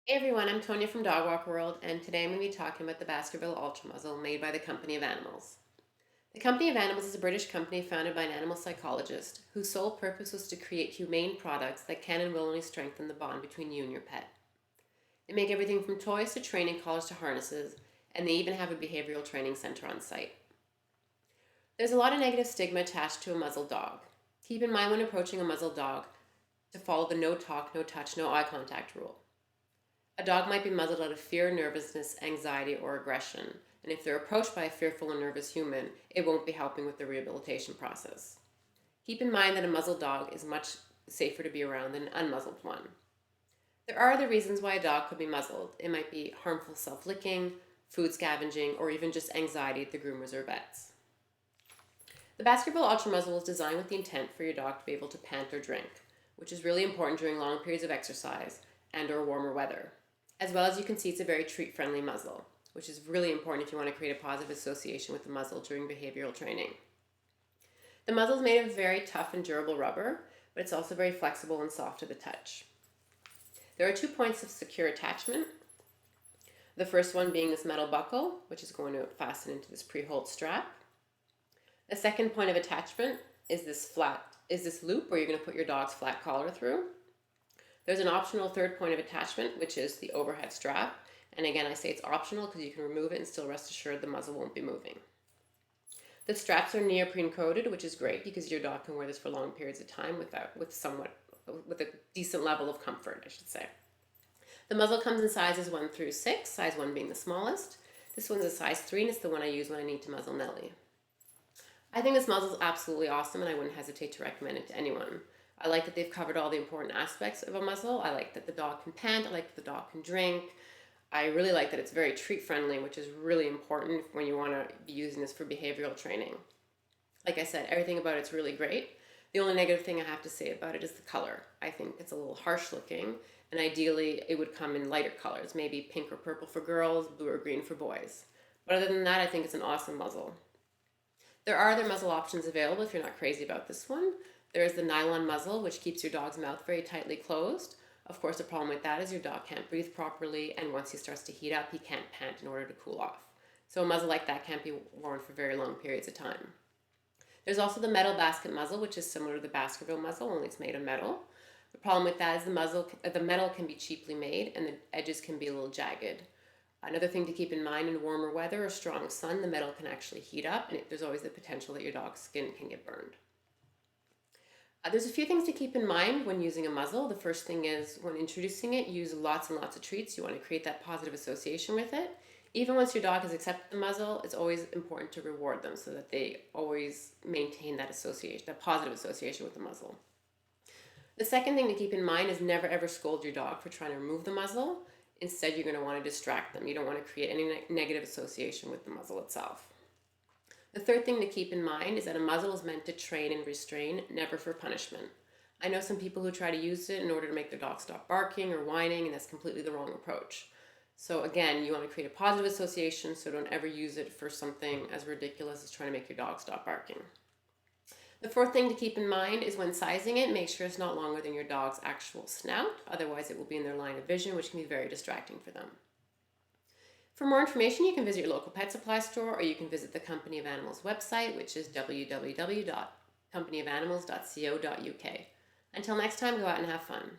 Hey everyone, I'm Tonya from Dogwalker World, and today I'm going to be talking about the Baskerville Ultra Muzzle made by the Company of Animals. The Company of Animals is a British company founded by an animal psychologist whose sole purpose was to create humane products that can and will only strengthen the bond between you and your pet. They make everything from toys to training collars to harnesses, and they even have a behavioral training center on site. There's a lot of negative stigma attached to a muzzled dog. Keep in mind when approaching a muzzled dog to follow the no talk, no touch, no eye contact rule. A dog might be muzzled out of fear, nervousness, anxiety, or aggression, and if they're approached by a fearful or nervous human, it won't be helping with the rehabilitation process. Keep in mind that a muzzled dog is much safer to be around than an unmuzzled one. There are other reasons why a dog could be muzzled. It might be harmful self-licking, food scavenging, or even just anxiety at the groomers or vets. The Baskerville Ultra Muzzle was designed with the intent for your dog to be able to pant or drink, which is really important during long periods of exercise and or warmer weather. As well as you can see, it's a very treat-friendly muzzle, which is really important if you want to create a positive association with the muzzle during behavioral training. The muzzle is made of very tough and durable rubber, but it's also very flexible and soft to the touch. There are 2 points of secure attachment. The first one being this metal buckle, which is going to fasten into this pre-hold strap. The second point of attachment is this loop where you're going to put your dog's flat collar through. There's an optional third point of attachment, which is the overhead strap. And again, I say it's optional because you can remove it and still rest assured the muzzle won't be moving. The straps are neoprene coated, which is great because your dog can wear this for long periods of time with a decent level of comfort, I should say. The muzzle comes in sizes 1 through 6, size 1 being the smallest. This one's a size 3 and it's the one I use when I need to muzzle Nellie. I think this muzzle is absolutely awesome and I wouldn't hesitate to recommend it to anyone. I like that they've covered all the important aspects of a muzzle. I like that the dog can pant. I like that the dog can drink. I really like that it's very treat friendly, which is really important when you want to be using this for behavioral training. Like I said, everything about it's really great. The only negative thing I have to say about it is the color. I think it's a little harsh looking, and ideally it would come in lighter colors, maybe pink or purple for girls, blue or green for boys. But other than that, I think it's an awesome muzzle. There are other muzzle options available if you're not crazy about this one. There is the nylon muzzle, which keeps your dog's mouth very tightly closed. Of course, the problem with that is your dog can't breathe properly, and once he starts to heat up, he can't pant in order to cool off. So a muzzle like that can't be worn for very long periods of time. There's also the metal basket muzzle, which is similar to the Baskerville muzzle, only it's made of metal. The problem with that is the metal can be cheaply made, and the edges can be a little jagged. Another thing to keep in mind, in warmer weather or strong sun, the metal can actually heat up, and there's always the potential that your dog's skin can get burned. There's a few things to keep in mind when using a muzzle. The first thing is when introducing it, use lots and lots of treats. You want to create that positive association with it. Even once your dog has accepted the muzzle, it's always important to reward them so that they always maintain that association, that positive association with the muzzle. The second thing to keep in mind is never ever scold your dog for trying to remove the muzzle. Instead, you're going to want to distract them. You don't want to create any negative association with the muzzle itself. The third thing to keep in mind is that a muzzle is meant to train and restrain, never for punishment. I know some people who try to use it in order to make their dog stop barking or whining, and that's completely the wrong approach. So again, you want to create a positive association, so don't ever use it for something as ridiculous as trying to make your dog stop barking. The fourth thing to keep in mind is when sizing it, make sure it's not longer than your dog's actual snout, otherwise it will be in their line of vision, which can be very distracting for them. For more information, you can visit your local pet supply store or you can visit the Company of Animals website, which is www.companyofanimals.co.uk. Until next time, go out and have fun.